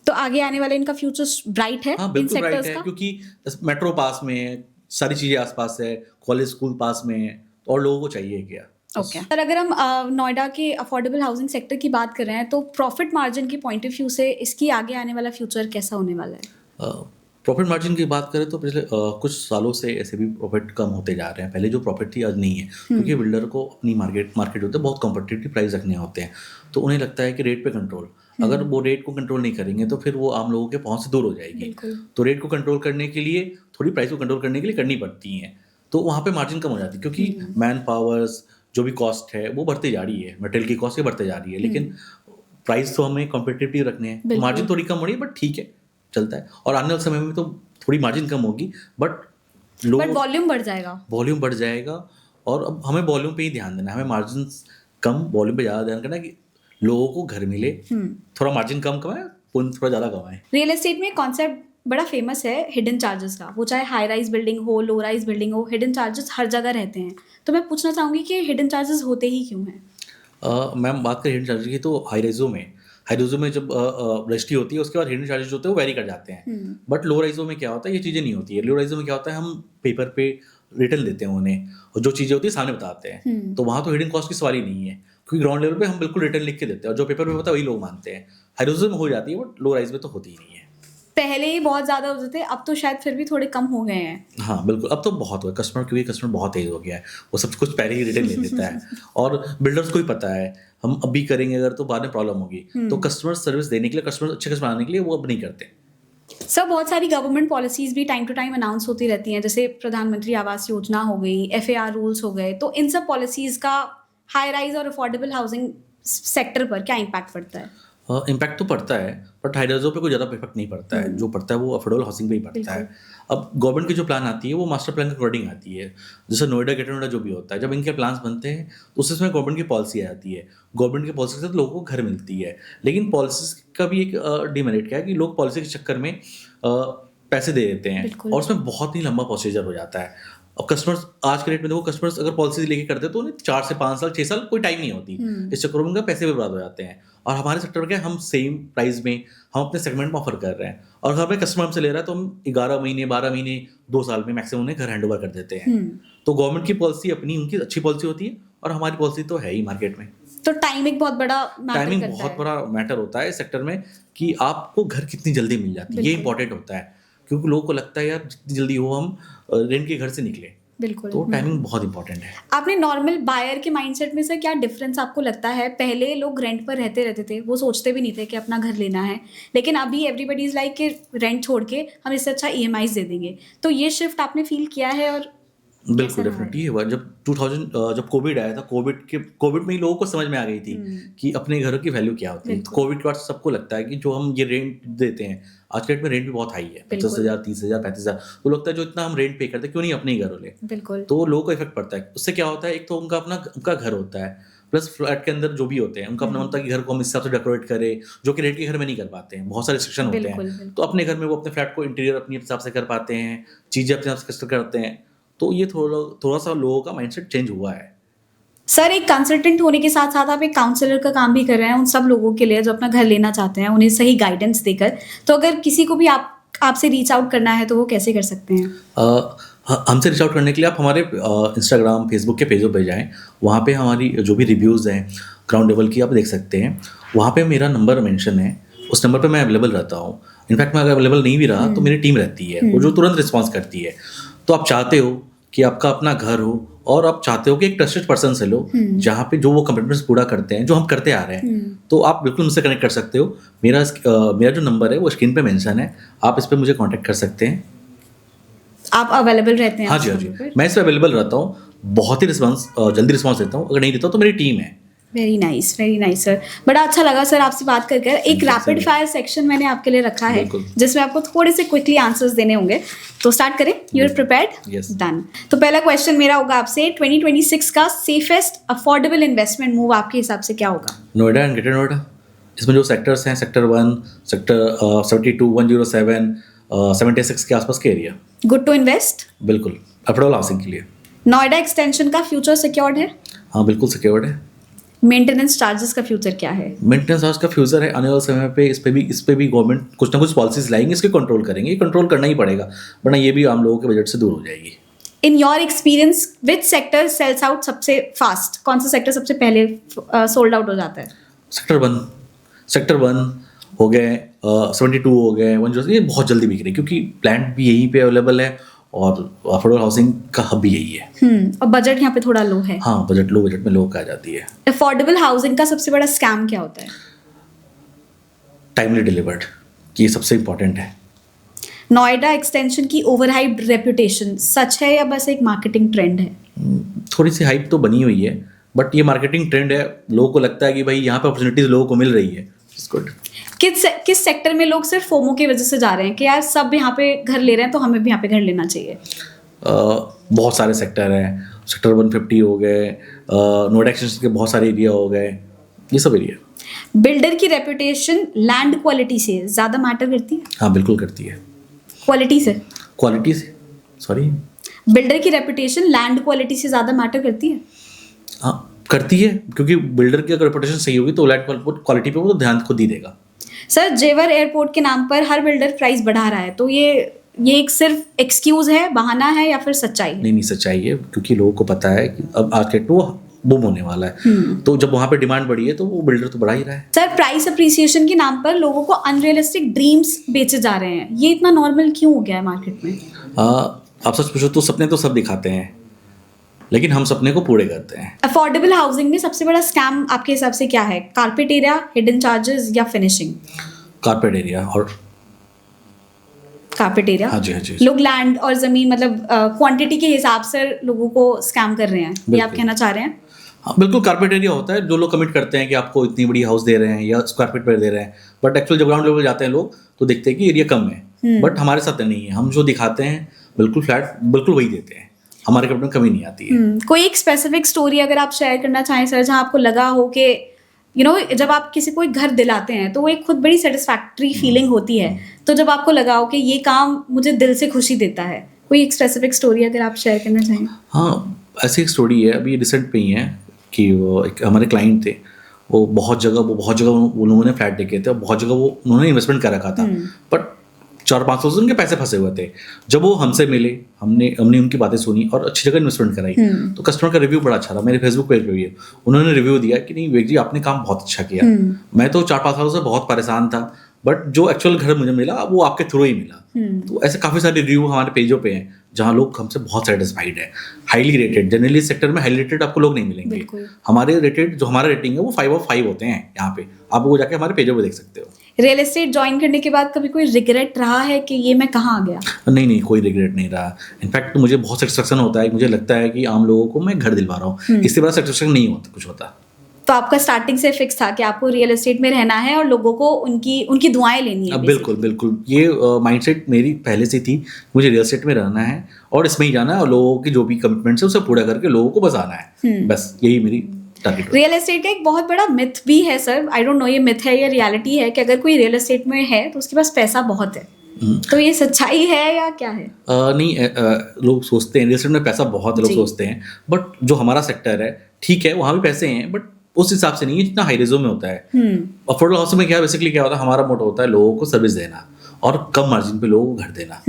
तो आगे आने वाले इनका फ्यूचर ब्राइट है। हाँ, बिल्कुल ब्राइट है, क्योंकि मेट्रो पास में है, सारी चीज़ें आसपास है, कॉलेज स्कूल पास में है, और लोगों को चाहिए क्या। ओके सर, अगर हम नोएडा के अफोर्डेबल हाउसिंग सेक्टर की बात कर रहे हैं तो प्रॉफिट मार्जिन की पॉइंट ऑफ व्यू से इसकी आगे आने वाला फ्यूचर कैसा होने वाला है? प्रॉफिट मार्जिन की बात करें तो पिछले कुछ सालों से ऐसे भी प्रॉफिट कम होते जा रहे हैं। पहले जो प्रॉफिट थी आज नहीं है, क्योंकि बिल्डर को अपनी मार्केट होते हैं, बहुत कॉम्पिटिटिव प्राइस रखने होते हैं। तो उन्हें लगता है कि रेट पे कंट्रोल, अगर वो रेट को कंट्रोल नहीं करेंगे तो फिर वो आम लोगों के पहुंच से दूर हो जाएगी। तो रेट को कंट्रोल करने के लिए, थोड़ी प्राइस को कंट्रोल करने के लिए करनी पड़ती हैं। तो वहाँ पे मार्जिन कम हो जाती है, क्योंकि मैन पावर्स जो भी कॉस्ट है वो बढ़ती जा रही है, मटेरियल की कॉस्ट बढ़ते जा रही है, लेकिन प्राइस तो हमें कॉम्पिटिटिव रखने हैं। तो मार्जिन थोड़ी कम हो रही है, बट ठीक है, चलता है। और आने वाले समय में तो थोड़ी मार्जिन कम होगी, बट वॉल्यूम बढ़ जाएगा। और अब हमें वॉल्यूम पे ही ध्यान देना है, हमें मार्जिन कम, वॉल्यूम पे ज़्यादा ध्यान करना है कि लोगों को घर मिले। थोड़ा मार्जिन कम कमाए, थोड़ा ज़्यादा कमाए। रियल एस्टेट में कॉन्सेप्ट बड़ा फेमस है हिडन चार्जेस का। वो चाहे हाई राइज बिल्डिंग हो, लो राइज बिल्डिंग हो, हिडन चार्जेस हर जगह रहते हैं। तो मैं पूछना चाहूँगी कि हिडन चार्जेस होते ही क्यों हैं? मैम, बात करें हिडन चार्जेस की तो हाई राइजों में जब रजिस्ट्री होती है, उसके बाद हिडन चार्जेस होते हैं वो वेरी कर जाते हैं। बट लो राइजों में क्या होता है, ये चीज़ें नहीं होती है। लो राइजों में क्या होता है, हम पेपर पे रिटर्न देते हैं उन्हें, और जो चीज़ें होती है सामने बताते हैं। तो वहाँ तो हिडन कॉस्ट की सवाल ही नहीं है, क्योंकि ग्राउंड लेवल पे हम बिल्कुल रिटर्न लिख के देते हैं, और जो पेपर पे होता है वही लोग मानते हैं। हाई राइजों में हो जाती है, बट लो राइज में तो होती ही नहीं है। पहले ही बहुत ज़्यादा होते थे, अब तो शायद फिर भी थोड़े कम हो गए हैं। हाँ बिल्कुल, अब तो बहुत हुआ क्योंकि कस्टमर बहुत तेज हो गया है, वो सब कुछ पहले ही रिटर्न ले लेता है। और बिल्डर्स को ही पता है, हम अभी करेंगे अगर तो बाद में प्रॉब्लम होगी। तो कस्टमर सर्विस देने के लिए, कस्टमर अच्छे कस्टमर आने के लिए वो अब नहीं करते। सर, बहुत सारी गवर्नमेंट पॉलिसीज भी टाइम टू टाइम अनाउंस होती रहती हैं, जैसे प्रधानमंत्री आवास योजना हो गई, FAR रूल्स हो गए। तो इन सब पॉलिसीज का हाई राइज और अफोर्डेबल हाउसिंग सेक्टर पर क्या इम्पैक्ट पड़ता है? इम्पैक्ट तो पड़ता है, बट हाई राइजों पे कोई ज़्यादा इफेक्ट नहीं पड़ता है। जो पड़ता है वो अफोर्डेबल हाउसिंग पे ही पड़ता है। अब गवर्नमेंट की जो प्लान आती है वो मास्टर प्लान के अकॉर्डिंग आती है। जैसे नोएडा, ग्रेटर नोएडा जो भी होता है, जब इनके प्लान्स बनते हैं तो उसमें गवर्नमेंट की पॉलिसी आती है। गवर्नमेंट की पॉलिसी के साथ लोगों को घर मिलती है, लेकिन पॉलिसी का भी एक डिमेरिट क्या है कि लोग पॉलिसी के चक्कर में पैसे दे देते हैं, और उसमें बहुत ही लंबा प्रोसीजर हो जाता है। अब कस्टमर्स आज के रेट में देखो, कस्टमर्स अगर पॉलिसी लेके करते हैं तो उन्हें 4 से 5 साल 6 साल कोई टाइम नहीं होती। इस चक्कर में उनका पैसे भी बर्बाद हो जाते हैं। और हमारे सेक्टर में क्या, हम सेम प्राइस में हम अपने सेगमेंट में ऑफर कर रहे हैं, और हमें कस्टमर हमसे ले रहा है तो हम 11 महीने 12 महीने 2 साल में मैक्सिमम उन्हें घर हैंड ओवर कर देते हैं। तो गवर्नमेंट की पॉलिसी अपनी, उनकी अच्छी पॉलिसी होती है, और हमारी पॉलिसी तो है ही मार्केट में। तो टाइमिंग बहुत बड़ा मैटर होता है इस सेक्टर में, कि आपको घर कितनी जल्दी मिल जाती है, ये इंपॉर्टेंट होता है। क्योंकि लोगों को लगता है यार जितनी जल्दी हो हम रेंट के घर से निकले। बिल्कुल। तो टाइमिंग बहुत इंपॉर्टेंट है। आपने नॉर्मल बायर के माइंडसेट में से क्या डिफरेंस आपको लगता है? पहले लोग रेंट पर रहते थे, वो सोचते भी नहीं थे कि अपना घर लेना है, लेकिन अभी एवरीबॉडी इज लाइक कि रेंट छोड़ के हम इससे अच्छा EMIs दे देंगे। तो ये शिफ्ट आपने फील किया है? और बिल्कुल डेफिनेटली हुआ। जब 2000 जब कोविड आया था, कोविड में ही लोगों को समझ में आ गई थी कि अपने घरों की वैल्यू क्या होती है। कोविड के बाद सबको लगता है कि जो हम ये रेंट देते हैं, आज के डेट में रेंट भी बहुत हाई है, 50,000, 30,000, 35,000। तो लगता है जो इतना हम रेंट पे करते हैं, क्यों नहीं अपने ही घर ले। बिल्कुल। तो लोगों को इफेक्ट पड़ता है। उससे क्या होता है, एक तो उनका घर होता है, प्लस फ्लैट के अंदर जो भी होते हैं उनका अपना होता है कि घर को हम इस हिसाब से डेकोरेट करें, जो कि रेंट के घर में नहीं कर पाते हैं, बहुत सारे रिस्ट्रिक्शन होते हैं। तो अपने घर में वो अपने फ्लैट को इंटीरियर अपने हिसाब से कर पाते हैं, चीज़ें अपने हिसाब से करते हैं। तो ये थोड़ा सा लोगों का माइंडसेट चेंज हुआ है। सर, एक कंसल्टेंट होने के साथ साथ आप एक काउंसलर का काम भी कर रहे हैं उन सब लोगों के लिए जो अपना घर लेना चाहते हैं, उन्हें सही गाइडेंस देकर। तो अगर किसी को भी आपसे रीच आउट करना है तो वो कैसे कर सकते हैं? हमसे रीच आउट करने के लिए आप हमारे इंस्टाग्राम, फेसबुक के पेजों पे जाएं। वहाँ पे हमारी जो भी रिव्यूज़ हैं ग्राउंड लेवल की आप देख सकते हैं। वहाँ पे मेरा नंबर मेंशन है, उस नंबर पे मैं अवेलेबल रहता हूँ। इनफैक्ट मैं अगर अवेलेबल नहीं भी रहा तो मेरी टीम रहती है वो जो तुरंत रिस्पॉन्स करती है। तो आप चाहते हो कि आपका अपना घर हो और आप चाहते हो कि एक ट्रस्टेड पर्सन से लो जहाँ पे जो वो कमिटमेंट्स पूरा करते हैं जो हम करते आ रहे हैं, तो आप बिल्कुल मुझसे कनेक्ट कर सकते हो। मेरा जो नंबर है वो स्क्रीन पे मेंशन है, आप इस पर मुझे कांटेक्ट कर सकते हैं। आप अवेलेबल रहते हैं? हाँ जी, मैं इस पर अवेलेबल रहता हूँ। बहुत ही जल्दी रिस्पॉन्स देता हूँ। अगर नहीं देता हूँ तो मेरी टीम है। Very nice sir. बड़ा अच्छा लगा सर आपसे बात करके। एक रैपिड फायर सेक्शन मैंने आपके लिए रखा है जिसमें आपको थोड़े से क्विकली आंसर्स देने होंगे। तो स्टार्ट करें? You are prepared? Yes. Done. तो पहला क्वेश्चन मेरा होगा आपसे, 2026 का सेफेस्ट अफोर्डेबल इन्वेस्टमेंट मूव आपके हिसाब से क्या होगा? Noida and greater Noida. इसमें जो सेक्टर्स हैं, सेक्टर 1, सेक्टर 72, 107, 76 के आसपास के एरिया। Good to invest? बिल्कुल, अफोर्डेबल हाउसिंग के लिए। नोएडा एक्सटेंशन का फ्यूचर सिक्योर्ड है? हाँ बिल्कुल सिक्योर्ड है। मेंटेनेंस चार्जेस का फ्यूचर क्या है? मेंटेनेंस चार्ज का फ्यूचर है, आने वाले समय पे इस पे भी गवर्नमेंट कुछ ना कुछ पॉलिसीज लाएंगे, इसके कंट्रोल करेंगे। ये कंट्रोल करना ही पड़ेगा, वरना ये भी आम लोगों के बजट से दूर हो जाएगी। In your experience which sector sells out सबसे फास्ट? कौन सा सेक्टर सबसे पहले सोल्ड आउट हो जाता है? सेक्टर 1 हो गए, 72 हो गए, 1 ये बहुत जल्दी बिक रही क्योंकि प्लांट भी यहीं पे अवेलेबल है और अफोर्डेबल हाउसिंग का हब भी यही है। और बजट यहाँ पे थोड़ा लो है। हाँ, लो बजट में लोग आ जाती है। अफोर्डेबल हाउसिंग का सबसे बड़ा स्कैम क्या होता है? टाइमली डिलीवर्ड, ये सबसे इम्पोर्टेंट है। नोएडा एक्सटेंशन की ओवरहाइप्ड रेपुटेशन सच है या बस एक मार्केटिंग ट्रेंड है? थोड़ी सी हाइप तो बनी हुई है, बट ये मार्केटिंग ट्रेंड है। लोगों को लगता है कि भाई यहाँ पे अपॉर्चुनिटीज लोगों को मिल रही है। गुड। किस सेक्टर में लोग सिर्फ फोमो की वजह से जा रहे हैं कि यार सब यहाँ पे घर ले रहे हैं तो हमें भी यहाँ पे घर लेना चाहिए? बहुत सारे सेक्टर हैं। सेक्टर 150 हो गए, नोएडा एक्सटेंशन के बहुत सारे एरिया हो गए, ये सब एरिया। बिल्डर की रेपुटेशन लैंड क्वालिटी से ज़्यादा मैटर करती है? हाँ बिल्कुल करती है। क्वालिटी से? सॉरी, बिल्डर की रेपुटेशन लैंड क्वालिटी से ज़्यादा मैटर करती है? हाँ करती है, क्योंकि बिल्डर की अगर रेपुटेशन सही होगी तो लैंड क्वालिटी पे वो तो ध्यान खुद ही देगा। सर, जेवर एयरपोर्ट के नाम पर हर बिल्डर प्राइस बढ़ा रहा है, तो ये एक सिर्फ एक्सक्यूज है, बहाना है या फिर सच्चाई है? नहीं, सच्चाई है, क्योंकि लोगों को पता है कि अब मार्केट वो बूम होने वाला है। तो जब वहाँ पे डिमांड बढ़ी है तो वो बिल्डर तो बढ़ा ही रहा है। सर, प्राइस अप्रिसिएशन के नाम पर लोगों को अनरियलिस्टिक ड्रीम्स बेचे जा रहे हैं, ये इतना नॉर्मल क्यों हो गया है मार्केट में? आप सच पूछो तो सपने तो सब दिखाते हैं, लेकिन हम सपने को पूरे करते हैं। अफोर्डेबल हाउसिंग में सबसे बड़ा स्कैम आपके हिसाब से क्या है? कारपेट एरिया, हिडन चार्जेस या फिनिशिंग? Carpet area. और कारपेट एरिया? हाँ जी। लोग लैंड और जमीन मतलब क्वांटिटी के हिसाब से लोगों को स्कैम कर रहे हैं, ये आप कहना चाह रहे हैं? हाँ बिल्कुल, कारपेट एरिया होता है। जो लोग कमिट करते हैं कि आपको इतनी बड़ी हाउस दे रहे हैं या स्क्वायर फीट पर दे रहे हैं, बट एक्चुअल जब ग्राउंड लेवल जाते हैं लोग तो देखते हैं कि एरिया कम है। बट हमारे साथ नहीं है, हम जो दिखाते हैं बिल्कुल फ्लैट बिल्कुल वही देते हैं, हमारे कपड़े में कमी नहीं आती है। कोई एक स्पेसिफिक स्टोरी अगर आप शेयर करना चाहें सर, जहाँ आपको लगा हो कि जब आप किसी को एक घर दिलाते हैं तो वो एक खुद बड़ी सेटिस्फैक्टरी फीलिंग होती है, तो जब आपको लगा हो कि ये काम मुझे दिल से खुशी देता है, कोई एक स्पेसिफिक स्टोरी अगर आप शेयर करना चाहें? हाँ, ऐसी एक स्टोरी है, अभी रिसेंट पे ही है कि वो एक हमारे क्लाइंट थे, वो बहुत जगह वो लोगों ने फ्लैट देखे थे और बहुत जगह वो उन्होंने इन्वेस्टमेंट कर रखा था, बट 400-500 से उनके पैसे फंसे हुए थे। जब वो हमसे मिले, हमने उनकी बातें सुनी और अच्छी जगह इन्वेस्टमेंट कराई, तो कस्टमर का रिव्यू बड़ा अच्छा रहा। मेरे फेसबुक पेज पे भी है, उन्होंने रिव्यू दिया कि नहीं विवेक जी, आपने काम बहुत अच्छा किया। मैं तो 4-5 सालों से बहुत परेशान था, बट जो एक्चुअल घर मुझे मिला वो आपके थ्रू ही मिला। तो ऐसे काफ़ी सारे रिव्यू हमारे पेजों पे हैं जहाँ लोग हमसे बहुत सेटिस्फाइड है। हाईली रेटेड, जनरली सेक्टर में हाईली रेटेड आपको लोग नहीं मिलेंगे। हमारा रेटिंग है वो 5 और 5 होते हैं। यहाँ पे आप वो जाके हमारे पेजों पे देख सकते हो। रियल एस्टेट ज्वाइन करने के बाद कभी कोई रिग्रेट रहा है कि ये मैं कहाँ आ गया? नहीं, कोई रिग्रेट नहीं रहा। इनफैक्ट मुझे बहुत सेटिस्फेक्शन होता है, मुझे लगता है कि आम लोगों को मैं घर दिलवा रहा हूँ, इससे बड़ा सेटिस्फेक्शन नहीं होता कुछ होता। तो आपका स्टार्टिंग से फिक्स था कि आपको रियल एस्टेट में रहना है और लोगों को उनकी दुआएं लेनी है? बिल्कुल, ये माइंडसेट मेरी पहले से थी, मुझे रियल एस्टेट में रहना है और इसमें ही जाना है और लोगों की जो भी कमिटमेंट्स है उसे पूरा करके लोगों को बचाना है, बस यही मेरी टारगेट। रियल एस्टेट का एक बहुत बड़ा मिथ भी है सर, आई डोंट नो ये मिथ है या रियलिटी है, कि अगर कोई रियल एस्टेट में है तो उसके पास पैसा बहुत है, तो ये सच्चाई है या क्या है? नहीं, लोग सोचते हैं रियल एस्टेट में पैसा बहुत है, लोग जी। सोचते हैं, बट जो हमारा सेक्टर है ठीक है, वहाँ भी पैसे हैं, बट उस हिसाब से नहीं है जितना हाई रेजो में होता है। अफोर्डेबल हाउसिंग में क्या बेसिकली क्या होता है, हमारा मोटो होता है लोगों को सर्विस देना और कम मार्जिन पे लोगों को घर देना,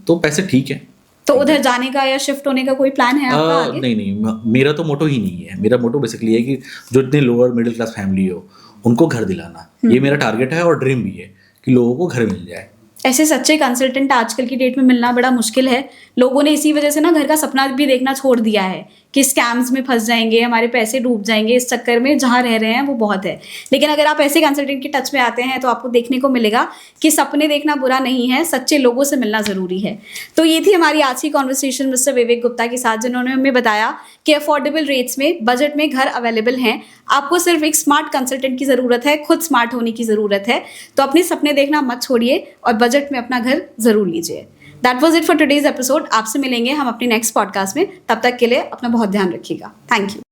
तो पैसे ठीक है। तो उधर जाने का या शिफ्ट होने का कोई प्लान है आपका आगे? नहीं, मेरा तो मोटो ही नहीं है। मेरा मोटो बेसिकली है कि जो इतने लोअर मिडिल क्लास फैमिली हो उनको घर दिलाना, ये मेरा टारगेट है और ड्रीम भी है कि लोगों को घर मिल जाए। ऐसे सच्चे कंसल्टेंट आजकल की डेट में मिलना बड़ा मुश्किल है। लोगों ने इसी वजह से ना घर का सपना भी देखना छोड़ दिया है कि स्कैम्स में फंस जाएंगे, हमारे पैसे डूब जाएंगे, इस चक्कर में जहाँ रह रहे हैं वो बहुत है। लेकिन अगर आप ऐसे कंसल्टेंट के टच में आते हैं तो आपको देखने को मिलेगा कि सपने देखना बुरा नहीं है, सच्चे लोगों से मिलना ज़रूरी है। तो ये थी हमारी आज की कॉन्वर्सेशन मिस्टर विवेक गुप्ता के साथ, जिन्होंने हमें बताया कि अफोर्डेबल रेट्स में बजट में घर अवेलेबल हैं। आपको सिर्फ एक स्मार्ट कंसल्टेंट की ज़रूरत है, खुद स्मार्ट होने की ज़रूरत है। तो अपने सपने देखना मत छोड़िए और बजट में अपना घर ज़रूर लीजिए। That was it for today's episode. आपसे मिलेंगे हम अपने नेक्स्ट पॉडकास्ट में, तब तक के लिए अपना बहुत ध्यान रखिएगा। Thank you.